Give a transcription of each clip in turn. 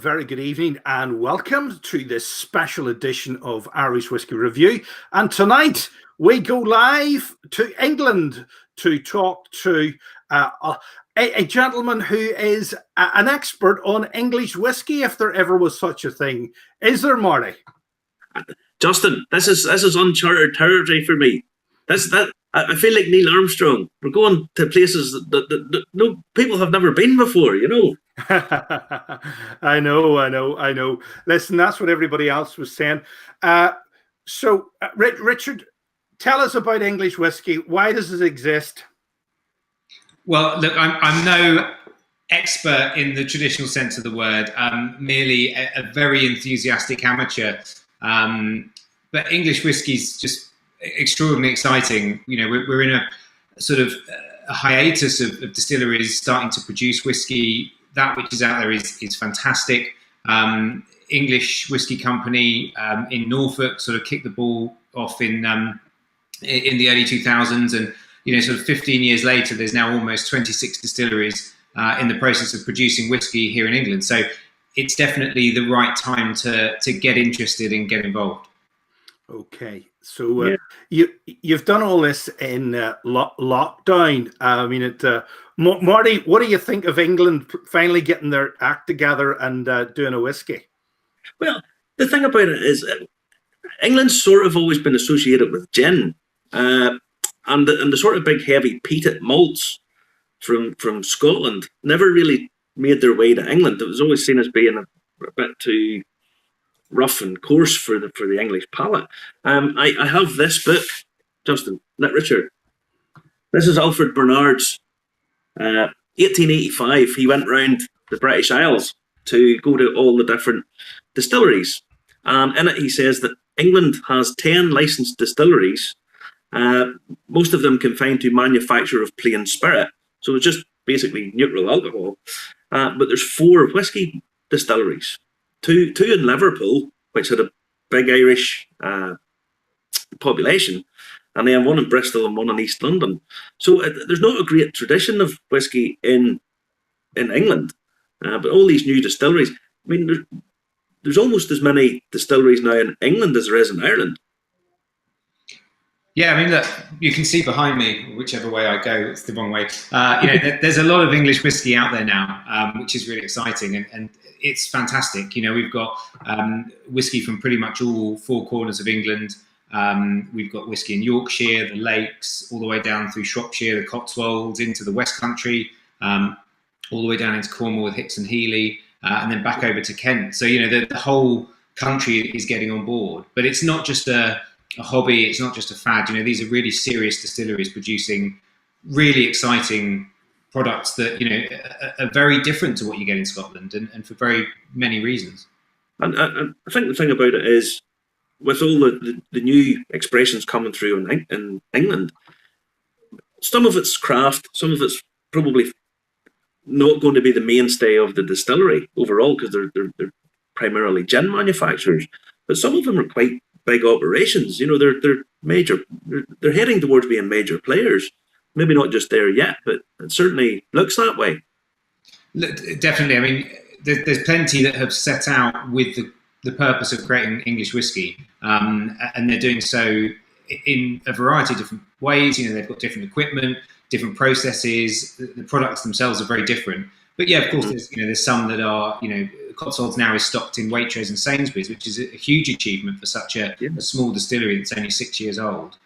very good evening and welcome to this special edition of Irish Whisky Review. And tonight we go live to England to talk to a gentleman who is an expert on English whisky, if there ever was such a thing. Is there, Marty? Justin, this is uncharted territory for me. I feel like Neil Armstrong. We're going to places that no people have never been before, you know. I know. Listen, that's what everybody else was saying. So, Richard, tell us about English whiskey. Why does it exist? Well, look, I'm no expert in the traditional sense of the word. I'm merely a very enthusiastic amateur. But English whiskey is just extraordinarily exciting. You know, we're in a sort of a hiatus of distilleries starting to produce whiskey. That which is out there is fantastic. English Whiskey Company in Norfolk sort of kicked the ball off in the early 2000s, and sort of 15 years later, there's now almost 26 distilleries in the process of producing whiskey here in England. So it's definitely the right time to get interested and get involved. Okay, so you've done all this in lockdown. I mean, Marty, what do you think of England finally getting their act together and doing a whiskey? Well, the thing about it is, England's sort of always been associated with gin, and the sort of big heavy peated malts from Scotland never really made their way to England. It was always seen as being a bit too rough and coarse for the English palate. I have this book, Justin, Richard. This is Alfred Bernard's 1885. He went round the British Isles to go to all the different distilleries. In it, he says that England has 10 licensed distilleries, most of them confined to manufacture of plain spirit. So it's just basically neutral alcohol. But there's 4 whiskey distilleries. Two in Liverpool, which had a big Irish population, and then 1 in Bristol and 1 in East London. So there's not a great tradition of whiskey in England, but all these new distilleries. I mean, there's almost as many distilleries now in England as there is in Ireland. Yeah, I mean, look, you can see behind me, whichever way I go, it's the wrong way. There's a lot of English whiskey out there now, which is really exciting, and it's fantastic. We've got whiskey from pretty much all 4 corners of England. We've got whiskey in Yorkshire, the Lakes, all the way down through Shropshire, the Cotswolds, into the West Country, all the way down into Cornwall with Hicks and Healy, and then back over to Kent. So, the whole country is getting on board. But it's not just a hobby, it's not just a fad. These are really serious distilleries producing really exciting products that are very different to what you get in Scotland, and for very many reasons. And I think the thing about it is, with all the new expressions coming through in England, some of it's craft, some of it's probably not going to be the mainstay of the distillery overall, because they're primarily gin manufacturers, but some of them are quite big operations. They're major. They're heading towards being major players. Maybe not just there yet, but it certainly looks that way. Definitely. I mean, there's plenty that have set out with the purpose of creating English whiskey, and they're doing so in a variety of different ways. They've got different equipment, different processes. The products themselves are very different. But yeah, of course, there's some that are, Cotswolds now is stocked in Waitrose and Sainsbury's, which is a huge achievement for such a small distillery that's only 6 years old.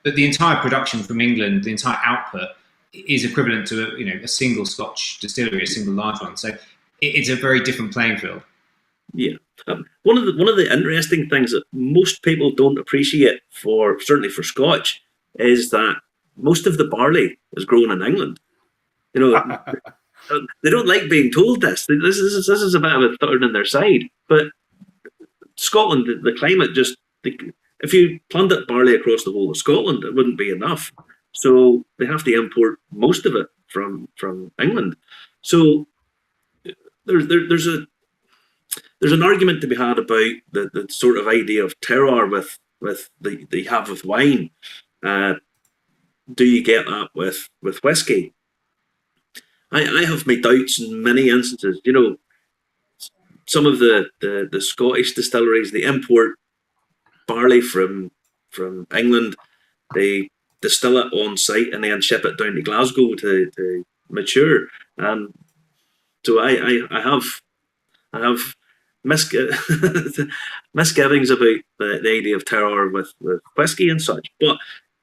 But the entire production from England, the entire output, is equivalent to a single Scotch distillery, a single large one. So it's a very different playing field. Yeah, one of the interesting things that most people don't appreciate, certainly for Scotch, is that most of the barley is grown in England. They don't like being told this. This is a bit of a thorn in their side. But Scotland, the climate if you planted barley across the whole of Scotland, it wouldn't be enough. So they have to import most of it from England. So there's an argument to be had about the sort of idea of terroir with you have with wine. Do you get that with whiskey? I have my doubts in many instances. some of the Scottish distilleries, they import barley from England. They distill it on site and then ship it down to Glasgow to mature. And so I have misgivings about the idea of terroir with whiskey and such. But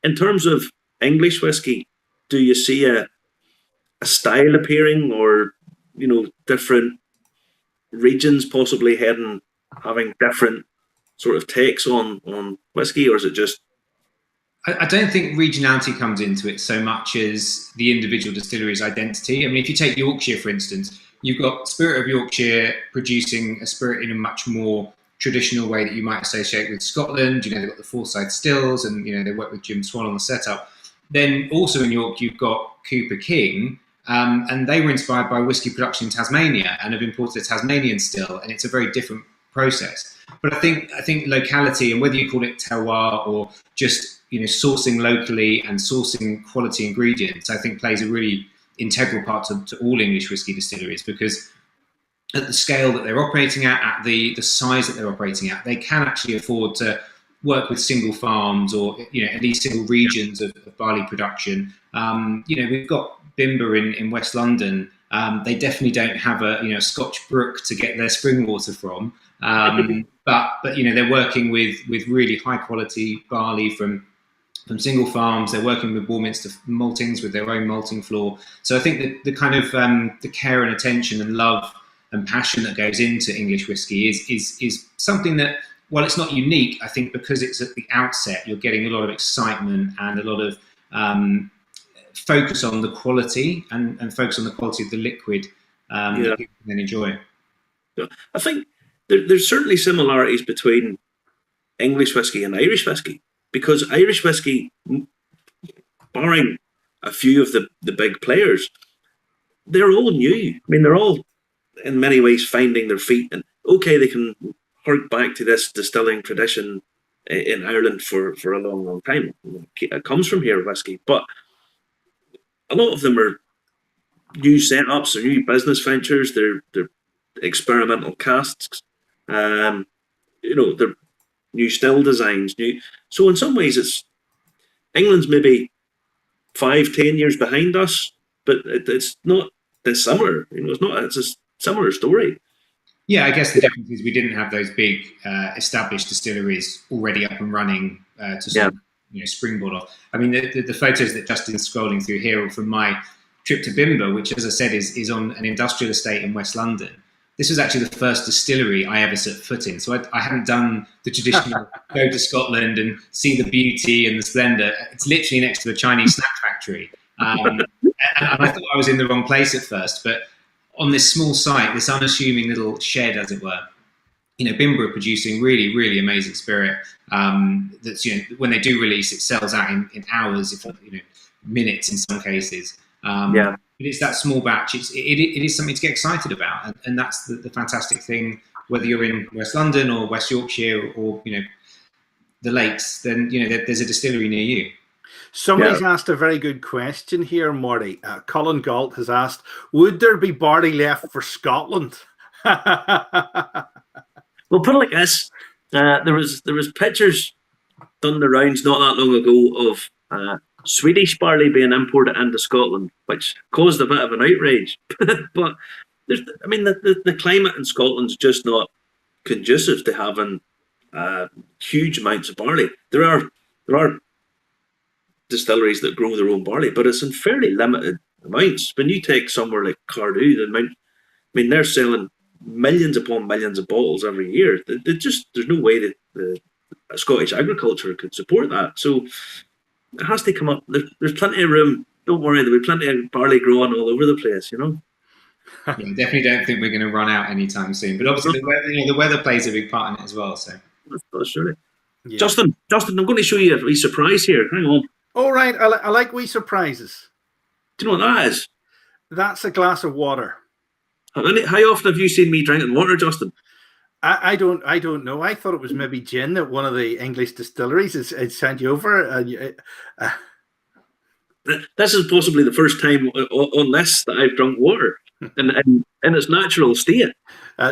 in terms of English whiskey, do you see a style appearing, or different regions possibly having different sort of takes on whiskey, or is it just? I don't think regionality comes into it so much as the individual distillery's identity. I mean, if you take Yorkshire, for instance, you've got Spirit of Yorkshire producing a spirit in a much more traditional way that you might associate with Scotland. They've got the Forsyth stills, and they work with Jim Swan on the setup. Then also in York, you've got Cooper King, and they were inspired by whiskey production in Tasmania and have imported a Tasmanian still, and it's a very different process. But I think locality, and whether you call it terroir or just sourcing locally and sourcing quality ingredients, I think plays a really integral part to all English whiskey distilleries, because at the scale that they're operating at the size that they're operating at, they can actually afford to work with single farms or at least single regions of barley production. We've got Bimber in West London. They definitely don't have a Scotch brook to get their spring water from, but they're working with really high quality barley from single farms. They're working with Warminster maltings with their own malting floor. So I think that the kind of the care and attention and love and passion that goes into English whiskey is something that, while it's not unique, I think because it's at the outset, you're getting a lot of excitement and a lot of focus on the quality and focus on the quality of the liquid that people can then enjoy. Yeah. I think there's certainly similarities between English whiskey and Irish whiskey, because Irish whiskey, barring a few of the big players, they're all new. I mean, they're all in many ways finding their feet, and okay, they can hark back to this distilling tradition in Ireland for a long time. It comes from here, whiskey, but a lot of them are new setups or new business ventures. They're experimental casks. They're new still designs. So in some ways, it's England's maybe 5-10 years behind us, but it's not dissimilar. It's a similar story. Yeah, I guess the difference is we didn't have those big established distilleries already up and running to springboard off. I mean, the photos that Justin's scrolling through here are from my trip to Bimber, which, as I said, is on an industrial estate in West London. This was actually the first distillery I ever set foot in. So I hadn't done the traditional go to Scotland and see the beauty and the splendour. It's literally next to a Chinese snack factory. And I thought I was in the wrong place at first, but on this small site, this unassuming little shed, as it were, Bimber are producing really, really amazing spirit. That's when they do release, it sells out in hours, if not minutes in some cases. But it's that small batch. It is something to get excited about, and that's the fantastic thing. Whether you're in West London or West Yorkshire or the Lakes, then there's a distillery near you. Somebody's asked a very good question here, Marty. Colin Galt has asked, would there be barley left for Scotland? Well, put it like this. There was pictures done the rounds not that long ago of Swedish barley being imported into Scotland, which caused a bit of an outrage. But the climate in Scotland's just not conducive to having huge amounts of barley. There are distilleries that grow their own barley, but it's in fairly limited amounts. When you take somewhere like Cardew, they're selling millions upon millions of bottles every year. There's no way that the Scottish agriculture could support that. So it has to come up. There's plenty of room. Don't worry, there'll be plenty of barley growing all over the place. Yeah, definitely don't think we're going to run out anytime soon. But obviously, the weather plays a big part in it as well. So that's surely. Yeah. Justin, I'm going to show you a wee surprise here. Hang on. All right, I like wee surprises. Do you know what that is? That's a glass of water. How often have you seen me drinking water, Justin? I don't know. I thought it was maybe gin that one of the English distilleries had sent you over. This is possibly the first time on this that I've drunk water in its natural state.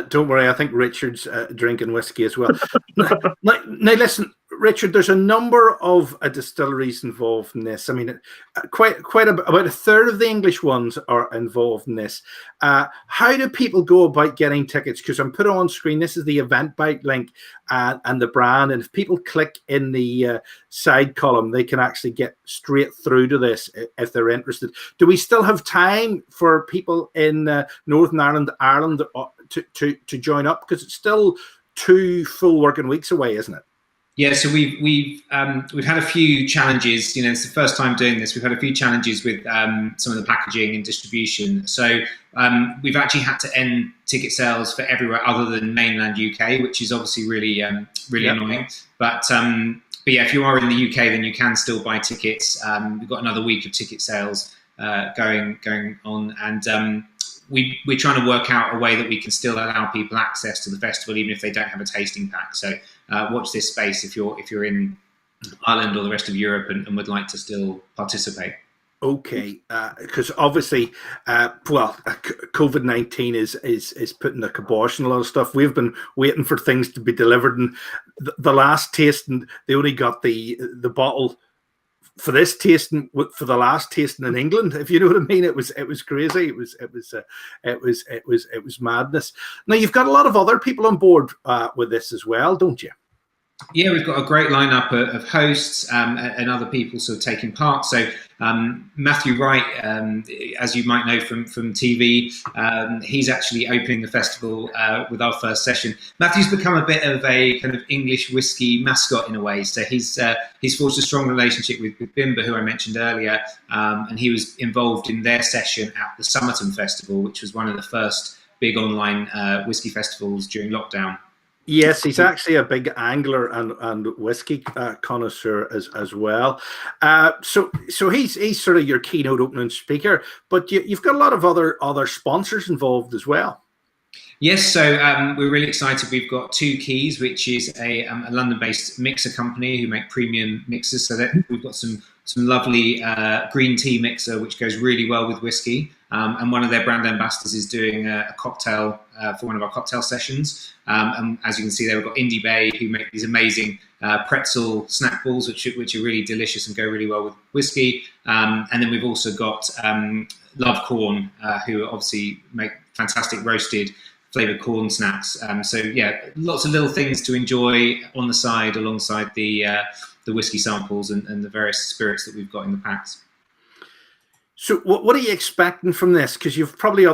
Don't worry, I think Richard's drinking whiskey as well. now, listen, Richard, there's a number of distilleries involved in this. I mean, about a third of the English ones are involved in this. How do people go about getting tickets? Because I'm put on screen, this is the Eventbrite link and the brand. And if people click in the side column, they can actually get straight through to this if they're interested. Do we still have time for people in Northern Ireland to join up? Because it's still 2 full working weeks away, isn't it? Yeah, so we've had a few challenges. You know, it's the first time doing this. We've had a few challenges with some of the packaging and distribution. So we've actually had to end ticket sales for everywhere other than mainland UK, which is obviously really annoying. But yeah, if you are in the UK, then you can still buy tickets. We've got another week of ticket sales going on, and we're trying to work out a way that we can still allow people access to the festival, even if they don't have a tasting pack. So watch this space if you're in Ireland or the rest of Europe and would like to still participate. Okay, because obviously, COVID-19 is putting the kibosh on a lot of stuff. We've been waiting for things to be delivered, and the last tasting, they only got the bottle for this tasting for the last tasting in England, if you know what I mean. It was crazy. It was madness. Now you've got a lot of other people on board with this as well, don't you? Yeah, we've got a great lineup of hosts and other people sort of taking part. So Matthew Wright, as you might know from TV, he's actually opening the festival with our first session. Matthew's become a bit of a kind of English whiskey mascot in a way. So he's forged a strong relationship with Bimber, who I mentioned earlier, and he was involved in their session at the Somerton Festival, which was one of the first big online whiskey festivals during lockdown. Yes, he's actually a big angler and whiskey connoisseur as well. So he's sort of your keynote opening speaker, but you've got a lot of other sponsors involved as well. Yes, so we're really excited. We've got Two Keys, which is a London-based mixer company who make premium mixers. So that we've got some lovely green tea mixer, which goes really well with whiskey. And one of their brand ambassadors is doing a cocktail for one of our cocktail sessions. And as you can see there, we've got Indie Bay, who make these amazing pretzel snack balls, which are really delicious and go really well with whiskey. And then we've also got Love Corn, who obviously make fantastic roasted flavoured corn snacks. So yeah, lots of little things to enjoy on the side alongside the whiskey samples and the various spirits that we've got in the packs. So what are you expecting from this? Because you've probably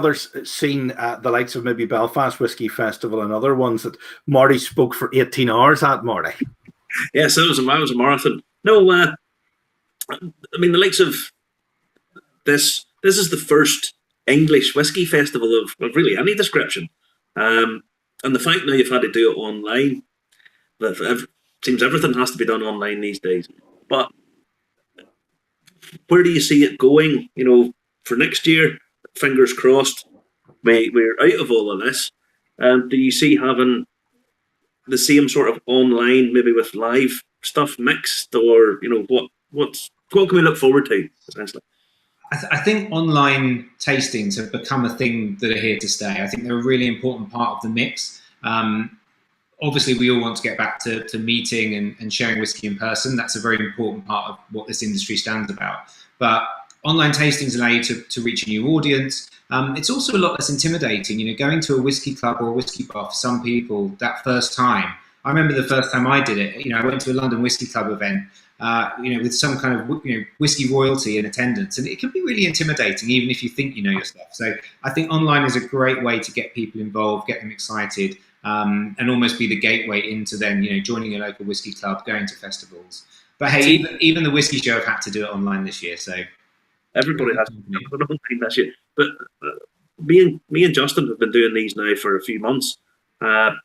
seen the likes of maybe Belfast Whiskey Festival and other ones that Marty spoke for 18 hours at, Marty. Yeah, so it was a marathon. No, I mean, the likes of this is the first English whiskey festival of really any description. And the fact now you've had to do it online, that seems everything has to be done online these days. But where do you see it going? You know, for next year, fingers crossed, we're out of all of this. Do you see having the same sort of online, maybe with live stuff mixed, or you know, what can we look forward to essentially? I think online tastings have become a thing that are here to stay. I think they're a really important part of the mix. Obviously, we all want to get back to meeting and sharing whiskey in person. That's a very important part of what this industry stands about. But online tastings allow you to reach a new audience. It's also a lot less intimidating. You know, going to a whiskey club or a whiskey bar for some people, that first time. I remember the first time I did it. You know, I went to a London Whiskey Club event. You know, with some kind of whiskey royalty in attendance, and it can be really intimidating, even if you think you know your stuff. So I think online is a great way to get people involved, get them excited. And almost be the gateway into then, you know, joining a local whiskey club, going to festivals. But hey, even the whiskey show have had to do it online this year. So everybody has to do it online this year. But me and Justin have been doing these now for a few months, and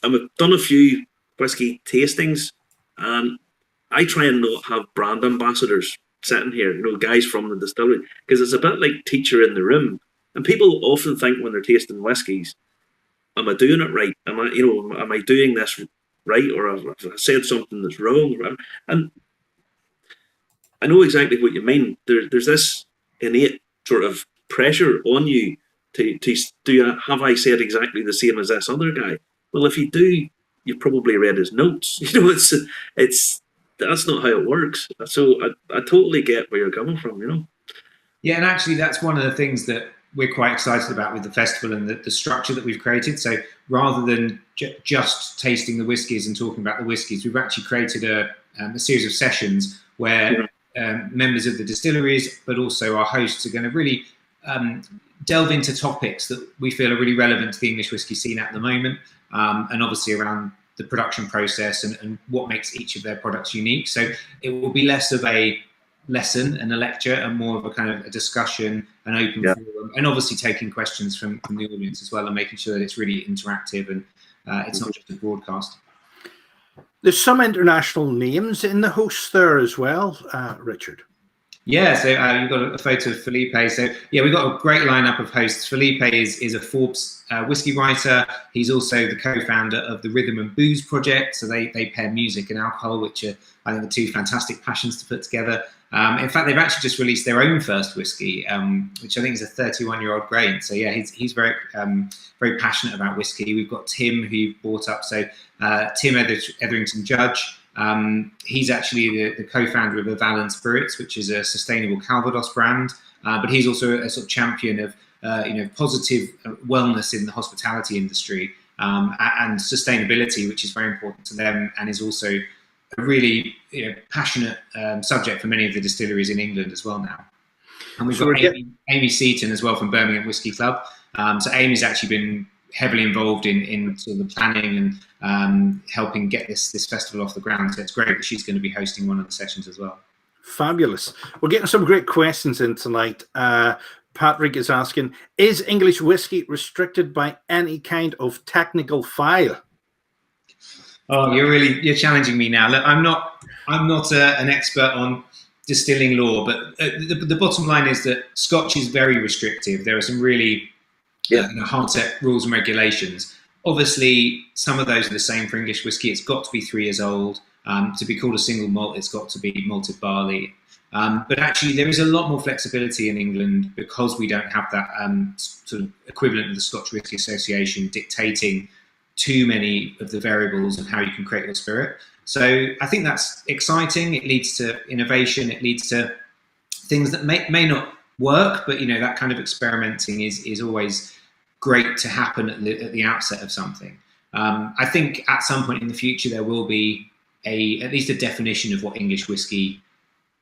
we've done a few whiskey tastings, and I try and not have brand ambassadors sitting here, you know, guys from the distillery, because it's a bit like teacher in the room. And people often think when they're tasting whiskies, am I doing it right? Am I doing this right, or have I said something that's wrong? And I know exactly what you mean. There's this innate sort of pressure on you have I said exactly the same as this other guy? Well, if you do, you've probably read his notes. It's that's not how it works. So I totally get where you're coming from. Yeah, and actually that's one of the things that we're quite excited about with the festival and the structure that we've created. So rather than just tasting the whiskies and talking about the whiskies, we've actually created a series of sessions where members of the distilleries, but also our hosts, are going to really delve into topics that we feel are really relevant to the English whiskey scene at the moment, and obviously around the production process and what makes each of their products unique. So it will be less of a lesson and a lecture and more of a kind of a discussion, an open forum, and obviously taking questions from the audience as well, and making sure that it's really interactive and it's not just a broadcast. There's some international names in the hosts there as well, Richard. Yeah, so you've got a photo of Felipe. So yeah, we've got a great lineup of hosts. Felipe is a Forbes whiskey writer. He's also the co-founder of the Rhythm and Booze project. So they pair music and alcohol, which are, I think, the two fantastic passions to put together. In fact, they've actually just released their own first whiskey, which I think is a 31-year-old grain. So yeah, he's very very passionate about whiskey. We've got Tim, who you brought up. So Tim Etherington Judge. He's actually the co-founder of Avalon Spirits, which is a sustainable Calvados brand. But he's also a sort of champion of positive wellness in the hospitality industry and sustainability, which is very important to them, and is also a really passionate subject for many of the distilleries in England as well now. And we've got Amy Seaton as well from Birmingham Whisky Club. So Amy's actually been heavily involved in sort of the planning and helping get this festival off the ground. So it's great that she's going to be hosting one of the sessions as well. Fabulous. We're getting some great questions in tonight. Patrick is asking, is English whiskey restricted by any kind of technical file? Oh, you're challenging me now. Look, I'm not an expert on distilling law, but the bottom line is that Scotch is very restrictive. There are some really hard set rules and regulations. Obviously, some of those are the same for English whiskey. It's got to be 3 years old. To be called a single malt, it's got to be malted barley. But actually, there is a lot more flexibility in England because we don't have that sort of equivalent of the Scotch Whisky Association dictating too many of the variables of how you can create your spirit. So I think that's exciting. It leads to innovation. It leads to things that may not work, but that kind of experimenting is always great to happen at the outset of something. I think at some point in the future there will be at least a definition of what English whiskey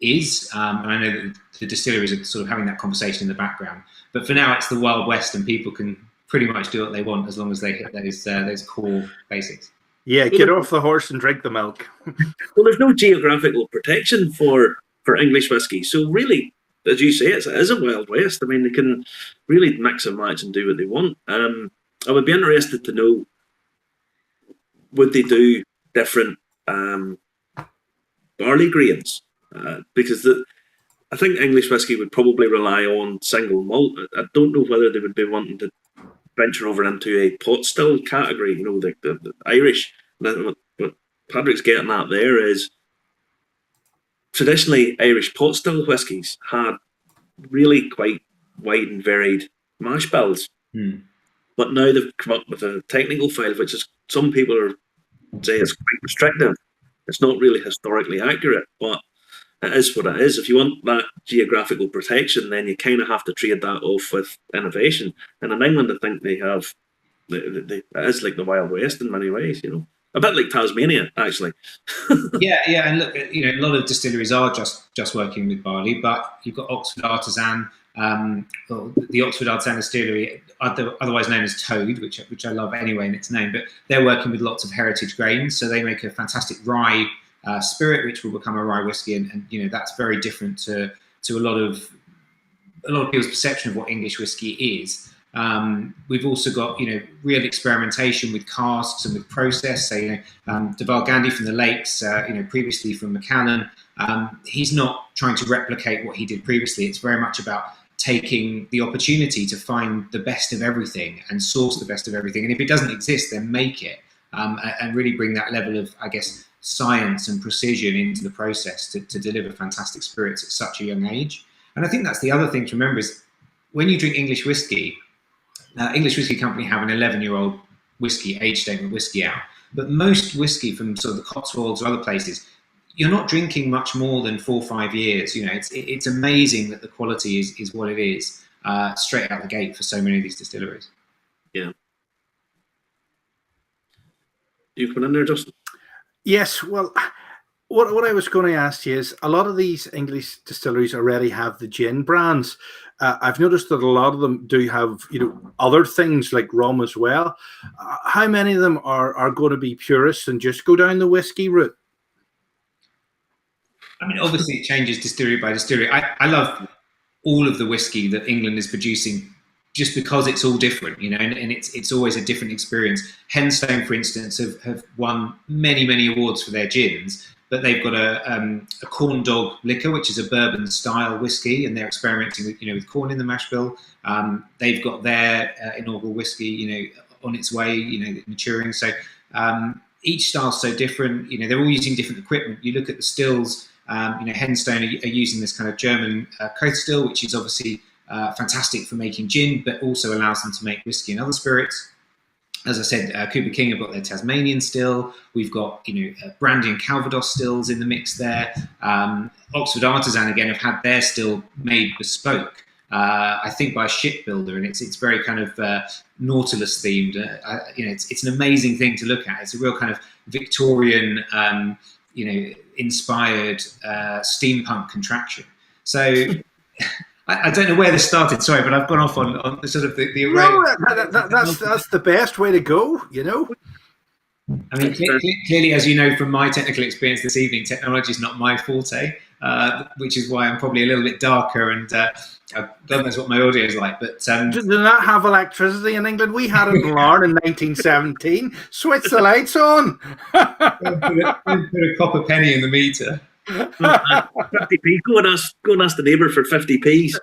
is, and I know that the distilleries are sort of having that conversation in the background. But for now, it's the Wild West, and people can pretty much do what they want as long as they hit those core basics. Yeah, get off the horse and drink the milk. Well, there's no geographical protection for English whiskey, so really, as you say, it is a Wild West. I mean, they can really mix and match and do what they want. I would be interested to know, would they do different barley grains? Because I think English whiskey would probably rely on single malt. I don't know whether they would be wanting to venture over into a pot still category, the Irish. What Patrick's getting at there is traditionally Irish pot still whiskies had really quite wide and varied mash bills. But now they've come up with a technical file, which is some people say it's quite restrictive. It's not really historically accurate, but it is what it is. If you want that geographical protection, then you kind of have to trade that off with innovation. And in England, I think they have, it is like the Wild West in many ways, a bit like Tasmania, actually. Yeah, and look, a lot of distilleries are just working with barley, but you've got Oxford Artisan, the Oxford Artisan Distillery, otherwise known as Toad, which I love anyway in its name, but they're working with lots of heritage grains, so they make a fantastic rye spirit, which will become a rye whiskey, and that's very different to a lot of people's perception of what English whiskey is. We've also got real experimentation with casks and with process. So Deval Gandhi from the Lakes, previously from Macallan, he's not trying to replicate what he did previously. It's very much about taking the opportunity to find the best of everything and source the best of everything. And if it doesn't exist, then make it, and really bring that level of, I guess, science and precision into the process to deliver fantastic spirits at such a young age. And I think that's the other thing to remember is when you drink English whiskey, English Whisky Company have an 11-year-old whiskey, age statement whiskey out. But most whiskey from sort of the Cotswolds or other places, you're not drinking much more than 4 or 5 years. You know, it's amazing that the quality is what it is straight out the gate for so many of these distilleries. Yeah. You've been in there, Justin? Yes, well, what I was going to ask you is a lot of these English distilleries already have the gin brands. I've noticed that a lot of them do have, you know, other things like rum as well. How many of them are going to be purists and just go down the whiskey route? I mean, obviously it changes distillery by distillery. I love all of the whiskey that England is producing just because it's all different, you know, and it's always a different experience. Henstone, for instance, have won many awards for their gins, but they've got a corn dog liquor, which is a bourbon style whiskey, and they're experimenting with, you know, with corn in the mash bill. They've got their inaugural whiskey, you know, on its way, you know, maturing. So each style's so different. You know, they're all using different equipment. You look at the stills. You know, Henstone are using this kind of German Coast still, which is obviously fantastic for making gin, but also allows them to make whiskey and other spirits. As I said, Cooper King have got their Tasmanian still. We've got, you know, brandy and Calvados stills in the mix there. Oxford Artisan again have had their still made bespoke, I think by a shipbuilder, and it's very kind of Nautilus themed. You know, it's an amazing thing to look at. It's a real kind of Victorian, you know, inspired steampunk contraction. So I don't know where this started, sorry, but I've gone off on the sort of the array. No, that's the best way to go, you know. I mean, clearly, as you know from my technical experience this evening, technology is not my forte, which is why I'm probably a little bit darker, and God knows what my audio is like. But do not have electricity in England. We had it in Larne in 1917. Switch the lights on. put a copper penny in the meter. 50p. Go and ask the neighbour for 50p's.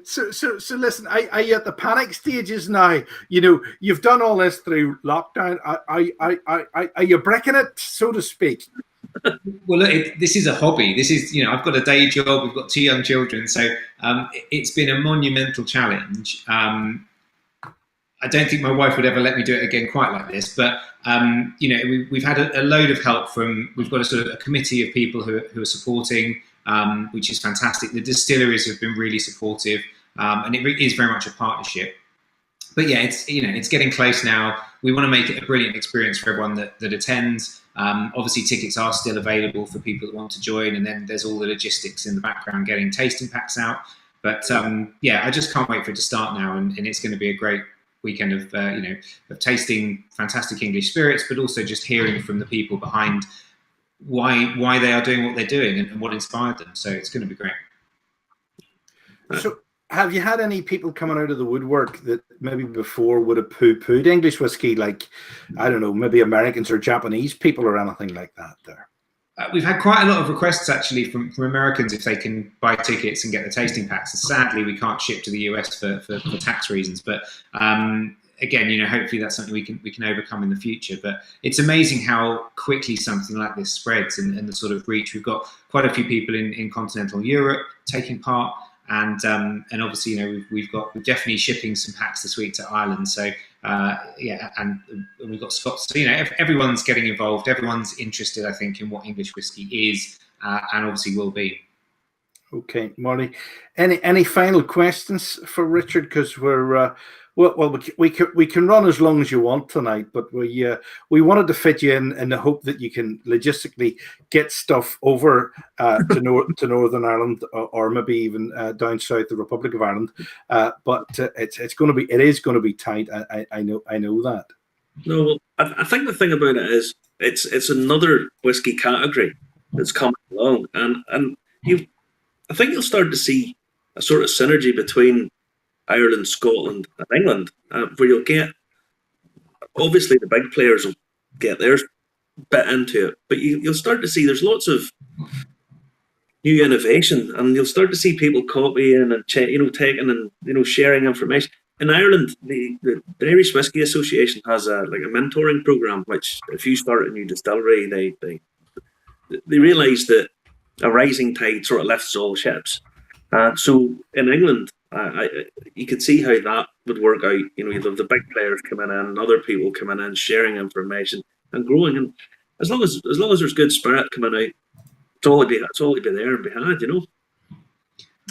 So listen, are you at the panic stages now? You know, you've done all this through lockdown. Are you breaking it, so to speak? Well, look, this is a hobby. This is, you know, I've got a day job. We've got 2 young children, so it's been a monumental challenge. I don't think my wife would ever let me do it again quite like this, but you know, we've had a load of help from. We've got a sort of a committee of people who are supporting, which is fantastic. The distilleries have been really supportive, and it is very much a partnership. But yeah, it's getting close now. We want to make it a brilliant experience for everyone that attends. Obviously, tickets are still available for people that want to join, and then there's all the logistics in the background getting tasting packs out. But yeah, I just can't wait for it to start now, and it's going to be a great weekend of of tasting fantastic English spirits, but also just hearing from the people behind why they are doing what they're doing and what inspired them. So it's going to be great. So have you had any people coming out of the woodwork that maybe before would have poo-pooed English whiskey, like, I don't know, maybe Americans or Japanese people or anything like that there? We've had quite a lot of requests actually from Americans if they can buy tickets and get the tasting packs. And sadly, we can't ship to the US for tax reasons. But again, you know, hopefully that's something we can overcome in the future. But it's amazing how quickly something like this spreads and the sort of reach. We've got quite a few people in continental Europe taking part. And obviously, you know, we're definitely shipping some packs this week to Ireland. So yeah, and we've got Scots. So, you know, everyone's getting involved. Everyone's interested, I think, in what English whiskey is and obviously will be. Okay, Marty. Any final questions for Richard? Because we're we can run as long as you want tonight, but we wanted to fit you in the hope that you can logistically get stuff over to Northern Ireland or maybe even down south, the Republic of Ireland. But it is going to be tight. I know that. No, well, I think the thing about it is it's another whiskey category that's coming along, and I think you'll start to see a sort of synergy between Ireland, Scotland, and England, where you'll get, obviously the big players will get their bit into it, but you'll start to see there's lots of new innovation, and you'll start to see people copying and taking and sharing information. In Ireland, the Irish Whisky Association has a mentoring program, which if you start a new distillery, they realise that a rising tide sort of lifts all ships. So in England, You could see how that would work out. You'd have the big players coming in, other people coming in, sharing information and growing. And as long as there's good spirit coming out, it's all to be there and be had.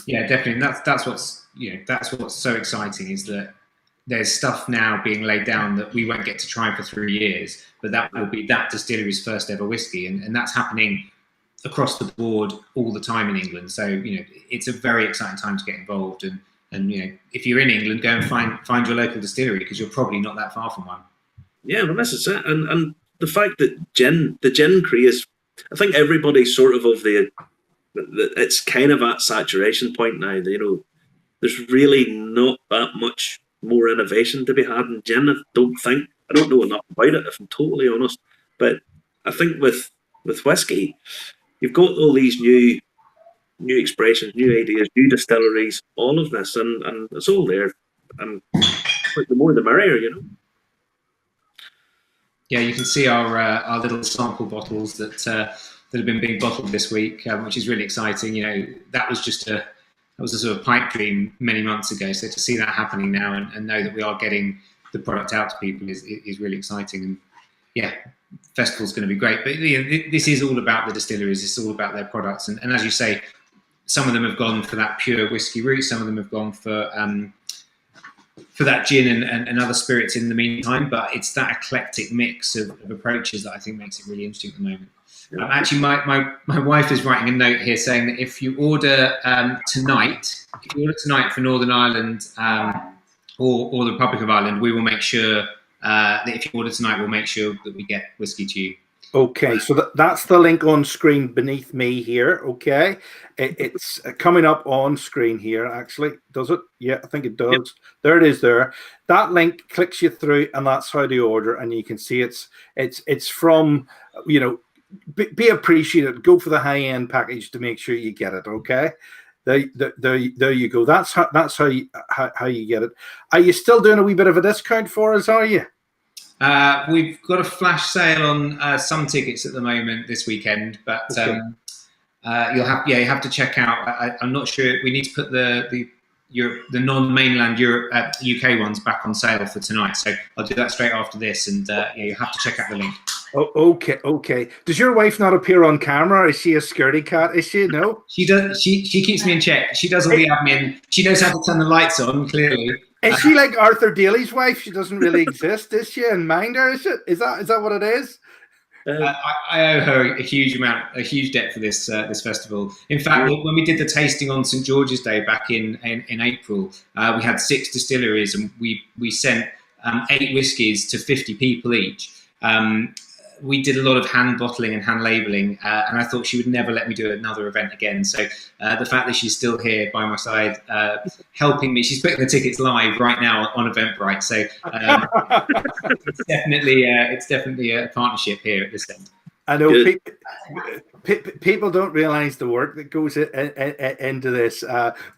Yeah, definitely. And that's what's so exciting, is that there's stuff now being laid down that we won't get to try for 3 years, but that will be that distillery's first ever whiskey, and that's happening across the board all the time in England. So it's a very exciting time to get involved, and if you're in England, go and find your local distillery, because you're probably not that far from one. Yeah, well, this is it, and the fact that the gin craze, I think everybody's sort of the it's kind of at saturation point now. There's really not that much more innovation to be had in gin. I don't know enough about it, if I'm totally honest. But I think with whiskey, you've got all these new expressions, new ideas, new distilleries, all of this, and it's all there. And the more the merrier, Yeah, you can see our little sample bottles that have been being bottled this week, which is really exciting. That was a sort of pipe dream many months ago. So to see that happening now and know that we are getting the product out to people is really exciting. And yeah, festival's going to be great. But this is all about the distilleries. It's all about their products. And as you say, some of them have gone for that pure whiskey route. Some of them have gone for that gin and other spirits in the meantime. But it's that eclectic mix of approaches that I think makes it really interesting at the moment. Actually, my wife is writing a note here saying that if you order tonight for Northern Ireland or the Republic of Ireland, we will make sure that if you order tonight, we'll make sure that we get whiskey to you. Okay, so that's the link on screen beneath me here. Okay, it's coming up on screen here. Actually, does it? Yeah, I think it does. Yep. There it is. There, that link clicks you through, and that's how to order. And you can see it's from Be appreciative. Go for the high end package to make sure you get it. Okay, there you go. That's how you get it. Are you still doing a wee bit of a discount for us? Are you? We've got a flash sale on some tickets at the moment this weekend, but okay. You have to check out. I'm not sure. We need to put the non-mainland Europe UK ones back on sale for tonight. So I'll do that straight after this, and you have to check out the link. Oh, okay. Does your wife not appear on camera? Is she a scaredy cat? Is she? No. She does. She keeps me in check. She does all the admin. She knows how to turn the lights on. Clearly. Is she like Arthur Daly's wife? She doesn't really exist, is she? And mind her, is it? Is that what it is? I owe her a huge debt for this festival. In fact, when we did the tasting on St George's Day back in April, we had 6 distilleries, and we sent 8 whiskies to 50 people each. We did a lot of hand bottling and hand labelling, and I thought she would never let me do another event again. So the fact that she's still here by my side, helping me, she's putting the tickets live right now on Eventbrite. So it's definitely a partnership here at this end. I know people don't realise the work that goes into this.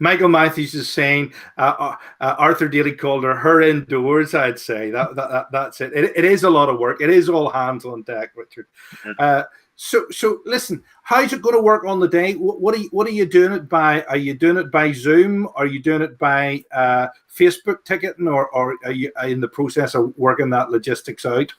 Michael Matthews is saying Arthur Daly called her indoors. I'd say that's it. It is a lot of work. It is all hands on deck, Richard. So listen, how's it going to work on the day? What are you doing it by? Are you doing it by Zoom? Are you doing it by Facebook ticketing, or are you in the process of working that logistics out?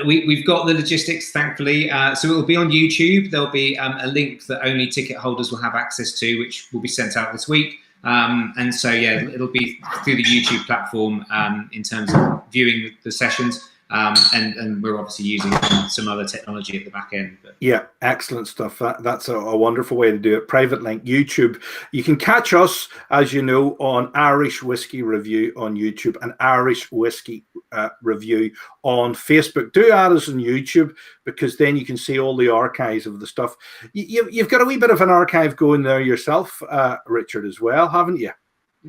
We've got the logistics, thankfully. So it will be on YouTube. There'll be a link that only ticket holders will have access to, which will be sent out this week. And so, it'll be through the YouTube platform in terms of viewing the sessions. And we're obviously using some other technology at the back end. But. Yeah, excellent stuff. That's a wonderful way to do it. Private link, YouTube. You can catch us, as you know, on Irish Whisky Review on YouTube and Irish Whisky Review on Facebook. Do add us on YouTube, because then you can see all the archives of the stuff. You've got a wee bit of an archive going there yourself, Richard, as well, haven't you?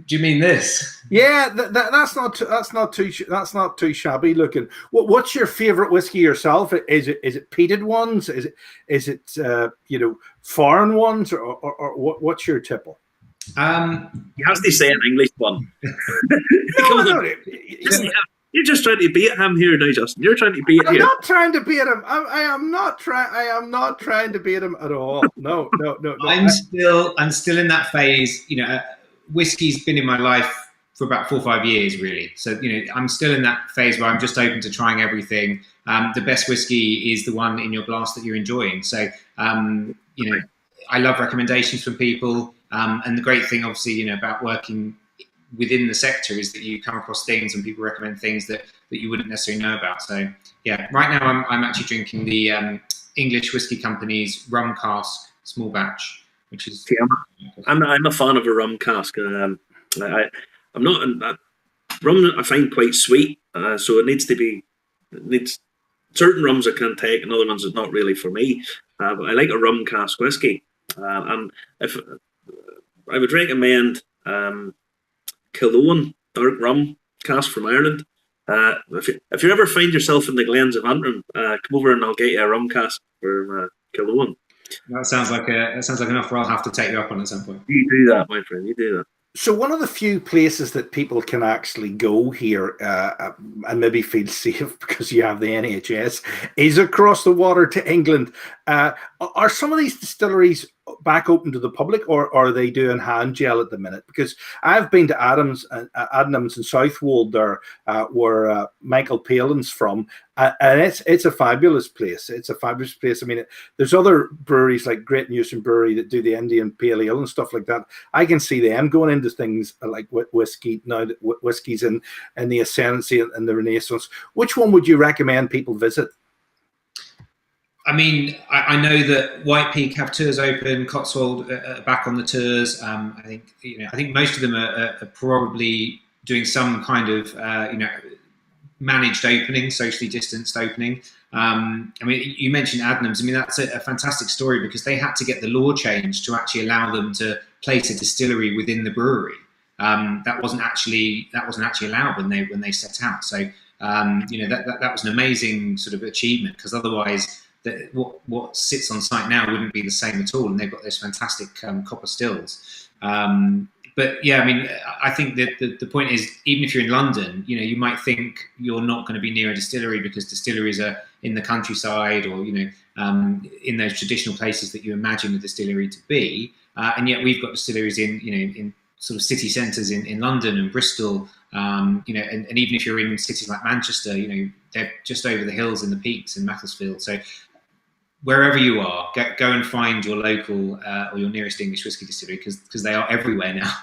Do you mean this? Yeah, that's not too shabby looking. What's your favourite whiskey yourself? Is it peated ones? Is it foreign ones, or what's your tipple? You have to say an English one. No. You're just trying to beat him here now, Justin. You're trying to beat him. I'm not trying to beat him. I am not trying to beat him at all. No. I'm still in that phase. whiskey's been in my life for about 4 or 5 years, really. So, I'm still in that phase where I'm just open to trying everything. The best whiskey is the one in your glass that you're enjoying. So, I love recommendations from people. And the great thing, obviously, about working within the sector is that you come across things and people recommend things that you wouldn't necessarily know about. So, yeah, right now I'm actually drinking the English Whiskey Company's rum cask small batch, which is... I'm a fan of a rum cask. I'm not... rum I find quite sweet, so it needs certain rums I can take, and other ones is not really for me. But I like a rum cask whiskey, and if I would recommend Killowen dark rum cask from Ireland. If you ever find yourself in the Glens of Antrim, come over and I'll get you a rum cask from Killowen. That sounds like an offer I'll have to take you up on at some point. You do that, my friend. You do that. So one of the few places that people can actually go here and maybe feel safe because you have the NHS is across the water to England. Are some of these distilleries back open to the public, or are they doing hand gel at the minute? Because I've been to Adnams and Southwold there, where Michael Palin's from, and it's a fabulous place. It's a fabulous place. I mean, there's other breweries like Great Newson Brewery that do the Indian Pale Ale and stuff like that. I can see them going into things like whiskey now. Whiskey's in the ascendancy and the Renaissance. Which one would you recommend people visit? I mean, I know that White Peak have tours open, Cotswold back on the tours. I think most of them are probably doing some kind of managed opening, socially distanced opening. I mean, you mentioned Adnams. I mean, that's a fantastic story because they had to get the law changed to actually allow them to place a distillery within the brewery. That wasn't actually allowed when they set out. So that was an amazing sort of achievement, because otherwise, what sits on site now wouldn't be the same at all, and they've got those fantastic copper stills. But yeah, I mean, I think that the point is, even if you're in London, you might think you're not going to be near a distillery because distilleries are in the countryside, or in those traditional places that you imagine a distillery to be, and yet we've got distilleries in sort of city centres in London and Bristol, and even if you're in cities like Manchester, they're just over the hills in the peaks in Macclesfield. So wherever you are, go and find your local or your nearest English whiskey distillery, because they are everywhere now.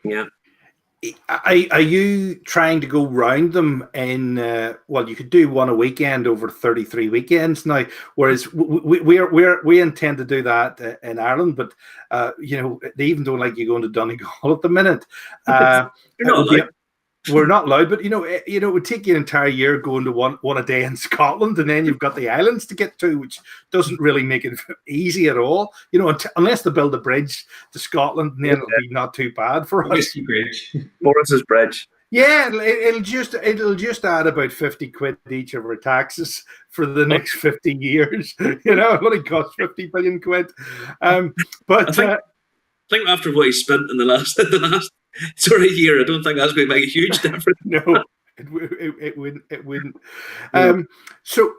Yeah. Are you trying to go round them in? Well, you could do one a weekend over 33 weekends now, whereas we intend to do that in Ireland, but they even don't like you going to Donegal at the minute. We're not allowed, but it would take you an entire year going to one a day in Scotland, and then you've got the islands to get to, which doesn't really make it easy at all. Unless they build a bridge to Scotland, and then it'll be not too bad for us. Whisky Bridge, Boris's Bridge. Yeah, it'll just add about £50 each of our taxes for the next 50 years. It only costs £50 billion. But I think after what he spent in the last sort of year, I don't think that's going to make a huge difference. No, it wouldn't. So,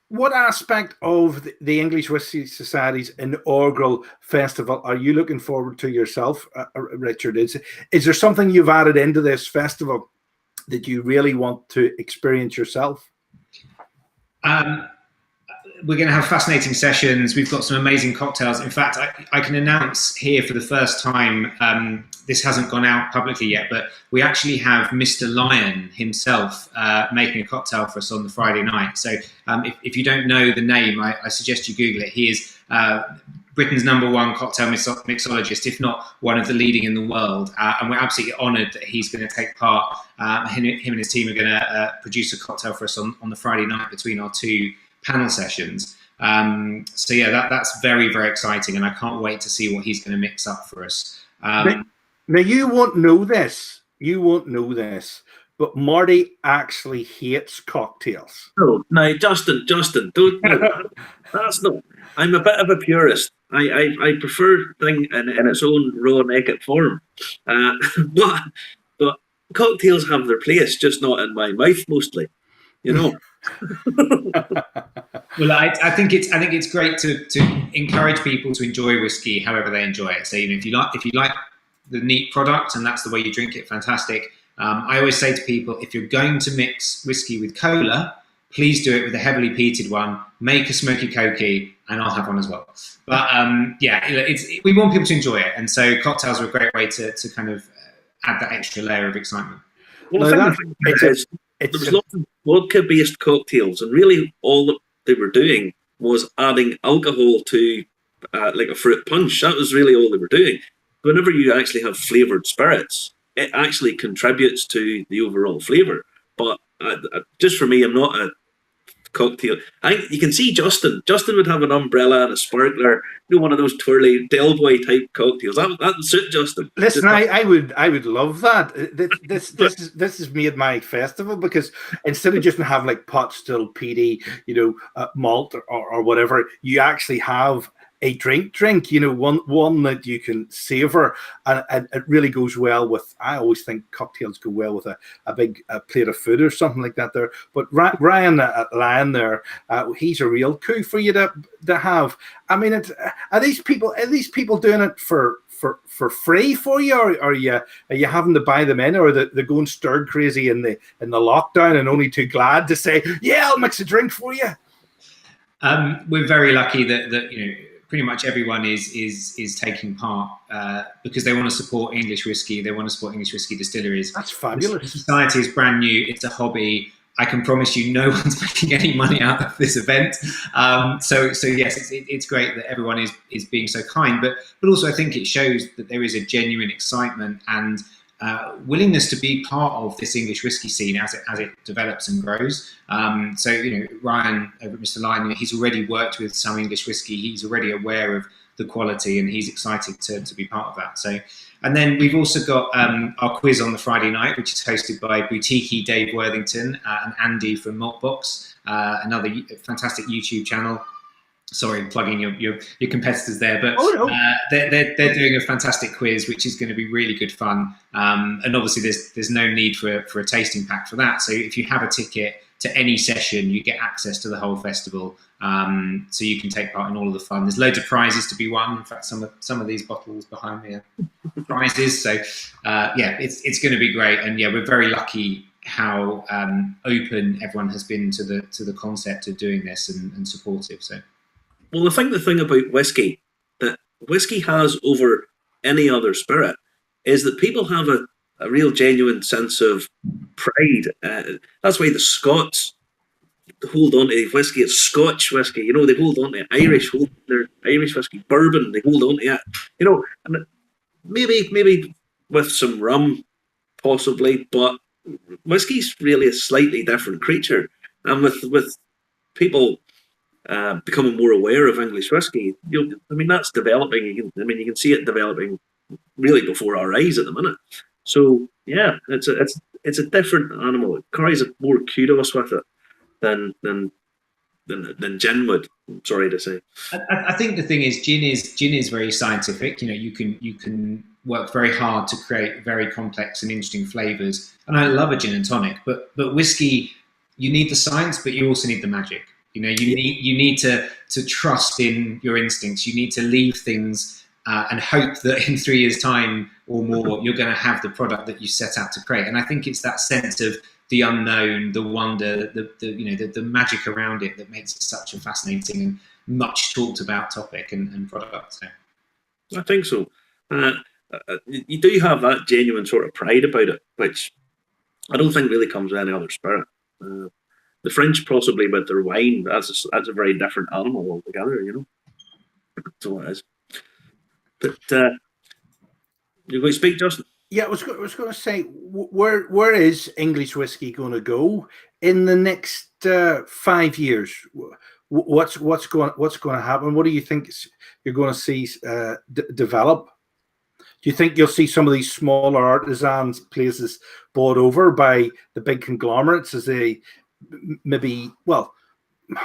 what aspect of the English Whisky Society's inaugural festival are you looking forward to yourself, Richard? Is there something you've added into this festival that you really want to experience yourself? We're going to have fascinating sessions. We've got some amazing cocktails. In fact, I can announce here for the first time, this hasn't gone out publicly yet, but we actually have Mr. Lion himself making a cocktail for us on the Friday night. So if you don't know the name, I suggest you Google it. He is Britain's #1 cocktail mixologist, if not one of the leading in the world. And we're absolutely honoured that he's going to take part. Him and his team are going to produce a cocktail for us on the Friday night between our two panel sessions. So yeah, that's very, very exciting, and I can't wait to see what he's going to mix up for us. Now you won't know this, but Marty actually hates cocktails. No, Justin, don't. That's not. I'm a bit of a purist. I prefer thing in its own raw naked form, but cocktails have their place, just not in my mouth mostly. Well, I think it's great to encourage people to enjoy whiskey however they enjoy it. So if you like the neat product, and that's the way you drink it. Fantastic. I always say to people, if you're going to mix whiskey with cola, please do it with a heavily peated one. Make a smoky cokey, and I'll have one as well. But we want people to enjoy it, and so cocktails are a great way to kind of add that extra layer of excitement. Well, there was lots of vodka-based cocktails, and really all that they were doing was adding alcohol to like a fruit punch. That was really all they were doing. Whenever you actually have flavoured spirits, it actually contributes to the overall flavour. But just for me, I'm not a cocktail. You can see Justin. Justin would have an umbrella and a sparkler. One of those twirly Del Boy type cocktails. That would suit Justin. Listen, I would love that. This has made my festival, because instead of just having like pot still peaty, malt or whatever, you actually have a drink, one that you can savor, and it really goes well with. I always think cocktails go well with a big plate of food or something like that. There, but Ryan Lyon there, he's a real coup for you to have. I mean, are these people doing it for free for you, or are you having to buy them in, or they're going stir crazy in the lockdown and only too glad to say, yeah, I'll mix a drink for you? We're very lucky that pretty much everyone is taking part because they want to support English whiskey. They want to support English whiskey distilleries. That's fabulous. The society is brand new. It's a hobby. I can promise you, no one's making any money out of this event. So yes, it's great that everyone is being so kind, but also I think it shows that there is a genuine excitement and willingness to be part of this English whiskey scene as it develops and grows. So Ryan over at Mr. Lyon, he's already worked with some English whiskey. He's already aware of the quality, and he's excited to be part of that. So, and then we've also got our quiz on the Friday night, which is hosted by Boutique Dave Worthington and Andy from Maltbox, another fantastic YouTube channel. Sorry, plugging your competitors there, but they're doing a fantastic quiz, which is going to be really good fun. And obviously, there's no need for a tasting pack for that. So if you have a ticket to any session, you get access to the whole festival, so you can take part in all of the fun. There's loads of prizes to be won. In fact, some of these bottles behind me are prizes. So it's going to be great. And we're very lucky how open everyone has been to the concept of doing this and supportive. So. Well, the thing about whiskey that whiskey has over any other spirit is that people have a real genuine sense of pride. That's why the Scots hold on to whiskey. It's Scotch whiskey. They hold on to it. Irish hold their Irish whiskey. Bourbon, they hold on to it. And maybe with some rum, possibly, but whiskey's really a slightly different creature. And with people becoming more aware of English whiskey, that's developing. You can see it developing really before our eyes at the minute. So it's a different animal. It carries more kudos with it than gin would. I'm sorry to say. I think the thing is, gin is very scientific. You can work very hard to create very complex and interesting flavors. And I love a gin and tonic, but whiskey, you need the science, but you also need the magic. You need to trust in your instincts. You need to leave things and hope that in 3 years' time or more, you're going to have the product that you set out to create. And I think it's that sense of the unknown, the wonder, the magic around it that makes it such a fascinating and much talked about topic and product. So. I think so. You do have that genuine sort of pride about it, which I don't think really comes with any other spirit. The French, possibly with their wine, that's a very different animal altogether, So it is. But you're going to speak, Justin? Yeah, I was going to say, where is English whiskey going to go in the next 5 years? What's going to happen? What do you think you're going to see develop? Do you think you'll see some of these smaller artisans places bought over by the big conglomerates as they maybe, well,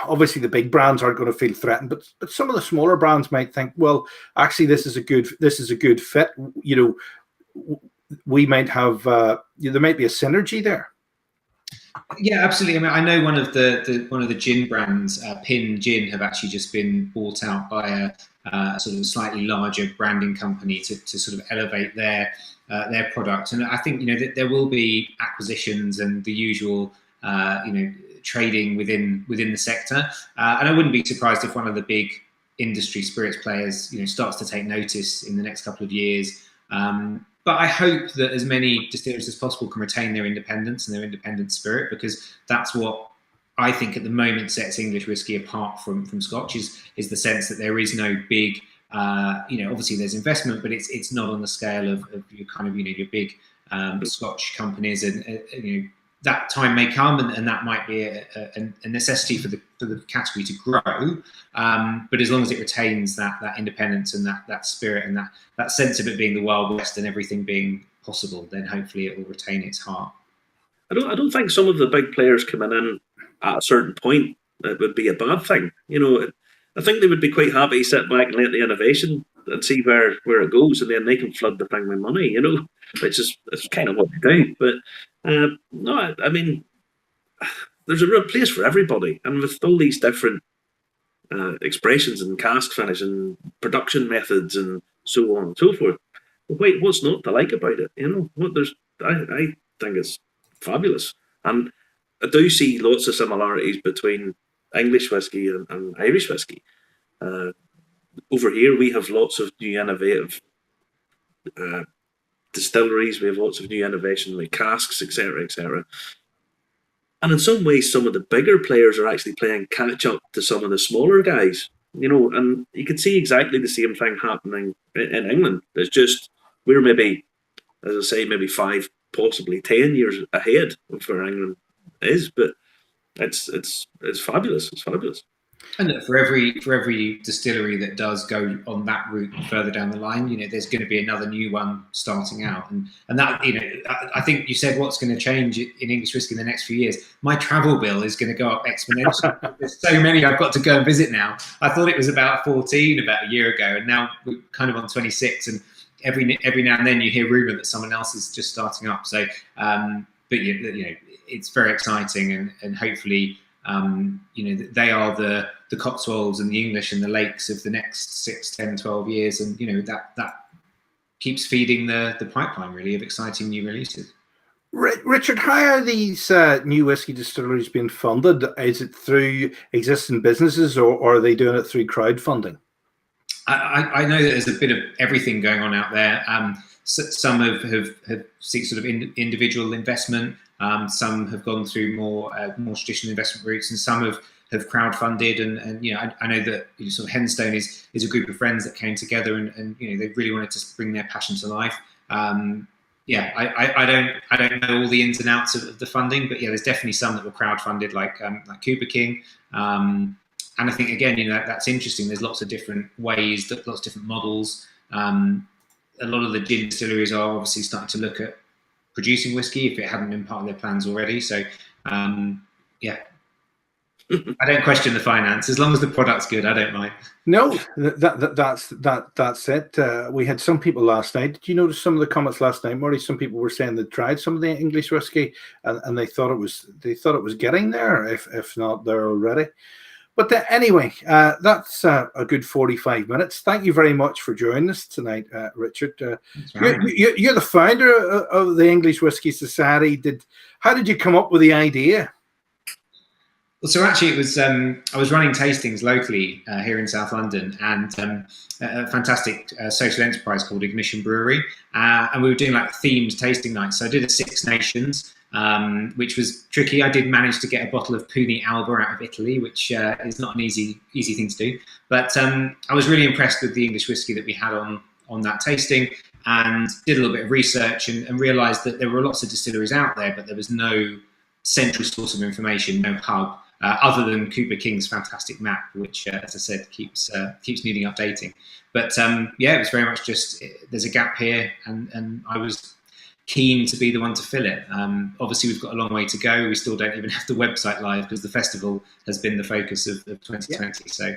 obviously the big brands aren't going to feel threatened, but some of the smaller brands might think, well, actually this is a good fit. We might have there might be a synergy there. Yeah, absolutely. I mean, I know one of the gin brands, Pin Gin, have actually just been bought out by a sort of slightly larger branding company to sort of elevate their product. And I think that there will be acquisitions and the usual trading within the sector. And I wouldn't be surprised if one of the big industry spirits players starts to take notice in the next couple of years. But I hope that as many distilleries as possible can retain their independence and their independent spirit, because that's what I think at the moment sets English whiskey apart from Scotch, is the sense that there is no big, obviously there's investment, but it's not on the scale of your kind of your big Scotch companies, and that time may come, and that might be a necessity for the category to grow. But as long as it retains that independence and that spirit and that sense of it being the Wild West and everything being possible, then hopefully it will retain its heart. I don't think some of the big players coming in at a certain point it would be a bad thing. I think they would be quite happy to sit back and let the innovation and see where it goes, and then they can flood the thing with money. Which is kind of what they do. But no, I mean, there's a real place for everybody, and with all these different expressions and cask finish and production methods and so on and so forth. Wait, what's not to like about it? I think it's fabulous, and I do see lots of similarities between English whiskey and Irish whiskey. Over here, we have lots of new innovative distilleries. We have lots of new innovation like casks, etc., etc. And in some ways, some of the bigger players are actually playing catch up to some of the smaller guys. And you can see exactly the same thing happening in England. It's just we're maybe, as I say, maybe 5, possibly 10 years ahead of where England is. But it's fabulous. It's fabulous. And look, for every distillery that does go on that route further down the line, there's going to be another new one starting out, and that I think you said what's going to change in English whiskey in the next few years. My travel bill is going to go up exponentially. There's so many I've got to go and visit now. I thought it was about 14 about a year ago, and now we're kind of on 26. And every now and then you hear rumor that someone else is just starting up. So, but it's very exciting, and hopefully. They are the Cotswolds and the English and the Lakes of the next 6, 10, 12 years, and that keeps feeding the pipeline really of exciting new releases. Richard, how are these new whiskey distilleries being funded? Is it through existing businesses, or are they doing it through crowdfunding? I know that there's a bit of everything going on out there. Some have seek sort of individual investment. Some have gone through more traditional investment routes, and some have crowdfunded. And I know that sort of Henstone is a group of friends that came together, and they really wanted to bring their passion to life. I don't know all the ins and outs of the funding, but there's definitely some that were crowdfunded, like Cooper King. And I think again, that's interesting. There's lots of different ways, lots of different models. A lot of the gin distilleries are obviously starting to look at producing whiskey if it hadn't been part of their plans already. So, I don't question the finance as long as the product's good. I don't mind. No, that's it. We had some people last night. Did you notice some of the comments last night, Marty? Some people were saying they tried some of the English whiskey and they thought it was getting there, if not there already. But anyway, that's a good 45 minutes. Thank you very much for joining us tonight, Richard. You're the founder of the English Whiskey Society. How did you come up with the idea? Well, so actually, it was I was running tastings locally here in South London, and a fantastic social enterprise called Ignition Brewery, and we were doing like themed tasting nights. So I did a 6 nations. Which was tricky. I did manage to get a bottle of Puni Alba out of Italy, which is not an easy thing to do. But I was really impressed with the English whiskey that we had on that tasting, and did a little bit of research and realised that there were lots of distilleries out there, but there was no central source of information, no hub, other than Cooper King's fantastic map, which, as I said, keeps needing updating. But it was very much just there's a gap here, and I was keen to be the one to fill it. Obviously, we've got a long way to go. We still don't even have the website live because the festival has been the focus of 2020. Yeah. So,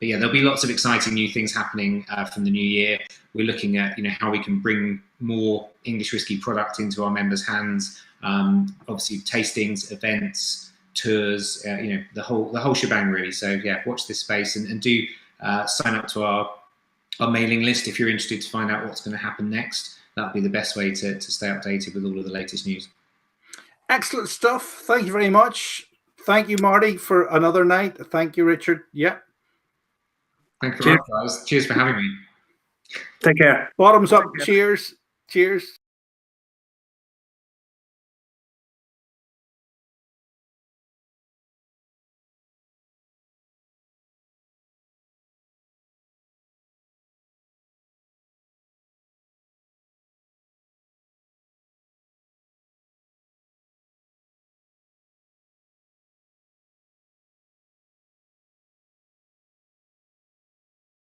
there'll be lots of exciting new things happening from the new year. We're looking at how we can bring more English whiskey product into our members' hands. Obviously, tastings, events, tours, the whole shebang really. So watch this space and do sign up to our mailing list if you're interested to find out what's going to happen next. That'll be the best way to stay updated with all of the latest news. Excellent stuff. Thank you very much. Thank you, Marty, for another night. Thank you, Richard. Yeah. Thank you very much, guys. Cheers for having me. Take care. Bottoms up. Cheers. Cheers.